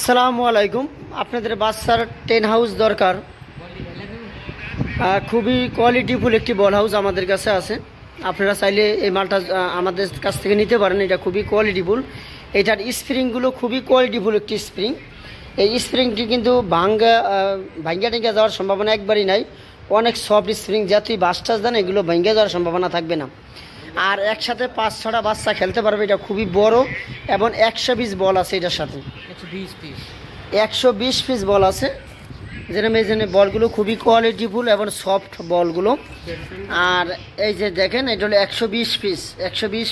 আসসালামু আলাইকুম। আপনাদের বাচ্চার টেন হাউস দরকার, খুবই কোয়ালিটিফুল একটি বল হাউস আমাদের কাছে আছে। আপনারা চাইলে এই মালটা আমাদের কাছ থেকে নিতে পারেন। এটা খুবই কোয়ালিটিফুল। এটার স্প্রিংগুলো খুবই কোয়ালিটিফুল একটি স্প্রিং। এই স্প্রিংটি কিন্তু ভাঙ্গা টেঙ্গা যাওয়ার সম্ভাবনা একবারই নাই। অনেক সফট স্প্রিং, যতই বাস টাস দেন এগুলো ভেঙে যাওয়ার সম্ভাবনা থাকবে না। আর একসাথে 5-6টা বাচ্চা খেলতে পারবে। এটা খুবই বড় এবং 120 বল আছে এটার সাথে। 120 পিস বল আছে। যেরকম এই জন্য বলগুলো খুবই কোয়ালিটিফুল এবং সফট বলগুলো। আর এই যে দেখেন, এটা হলো 120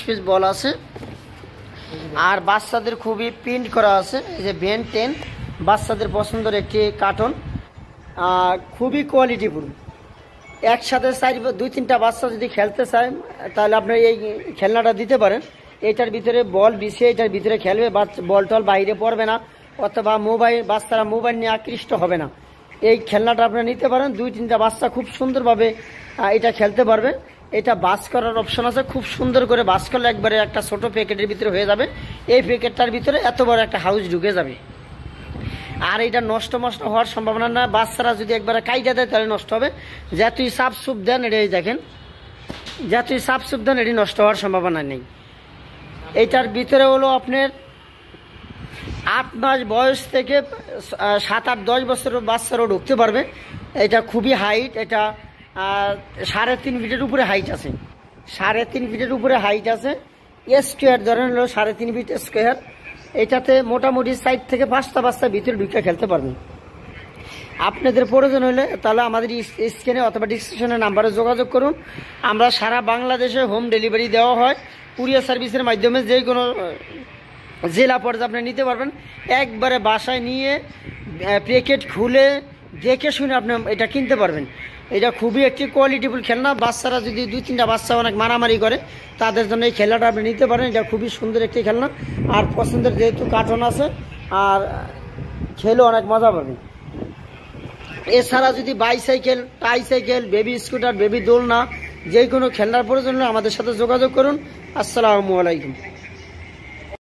পিস বল আছে। আর বাচ্চাদের খুবই প্রিন্ট করা আছে। এই যে বেন 10 বাচ্চাদের পছন্দের একটি কার্টন, খুবই কোয়ালিটিফুল। একসাথে 2-3টা বাচ্চা যদি খেলতে চায় তাহলে আপনার এই খেলনাটা দিতে পারেন। এটার ভিতরে বল বিছিয়ে এটার ভিতরে খেলবে, বল টল বাইরে পড়বে না, অথবা বাচ্চারা মোবাইল নিয়ে আকৃষ্ট হবে না। এই খেলনাটা আপনারা নিতে পারেন। 2-3টা বাচ্চা খুব সুন্দরভাবে এটা খেলতে পারবে। এটা বাস করার অপশন আছে, খুব সুন্দর করে বাস করলে একবারে একটা ছোট প্যাকেটের ভিতরে হয়ে যাবে। এই প্যাকেটটার ভিতরে এত বড় একটা হাউস ঢুকে যাবে। আর এটা নষ্ট হওয়ার সম্ভাবনা না। বাচ্চারা যদি একবারে কাইটা দেয় তাহলে নষ্ট হবে। যতই সাপ সুপ দেন, এটাই দেখেন, যতই সাপ সুপ দেন এটি নষ্ট হওয়ার সম্ভাবনা নেই। এইটার ভিতরে হলো আপনার 8 মাস বয়স থেকে 7-8-10 বছরের বাচ্চারাও ঢুকতে পারবে। এটা খুবই হাইট। এটা 3.5 ফিটের উপরে হাইট আছে। 3.5 ফিটের উপরে হাইট আছে। স্কোয়ার ধরেন হলো 3.5 ফিট স্কোয়ার। এটাতে মোটামুটি 4 থেকে 5টা বাচ্চা ভিতরে ঢুকে খেলতে পারবেন। আপনাদের প্রয়োজন হলে তাহলে আমাদের স্ক্রিনে অথবা ডিসক্রিপশনের নাম্বারে যোগাযোগ করুন। আমরা সারা বাংলাদেশে হোম ডেলিভারি দেওয়া হয়। কুরিয়ার সার্ভিসের মাধ্যমে যে কোনো জেলা পর্যায়ে আপনি নিতে পারবেন। একবারে বাসায় নিয়ে প্যাকেট খুলে দেখে শুনে আপনি এটা কিনতে পারবেন। এটা খুবই একটি কোয়ালিটিফুল খেলনা। বাচ্চারা যদি 2-3টা বাচ্চা অনেক মারামারি করে তাদের জন্য এই খেলনাটা আপনি নিতে পারেন। এটা খুবই সুন্দর একটি খেলনা। আর পছন্দের যেহেতু কার্টন আছে, আর খেলে অনেক মজা পাবেন। এছাড়া যদি bicycle, tricycle, baby scooter, baby দোলনা, যে কোনো খেলনার প্রয়োজন হলে আমাদের সাথে যোগাযোগ করুন। আসসালামু আলাইকুম।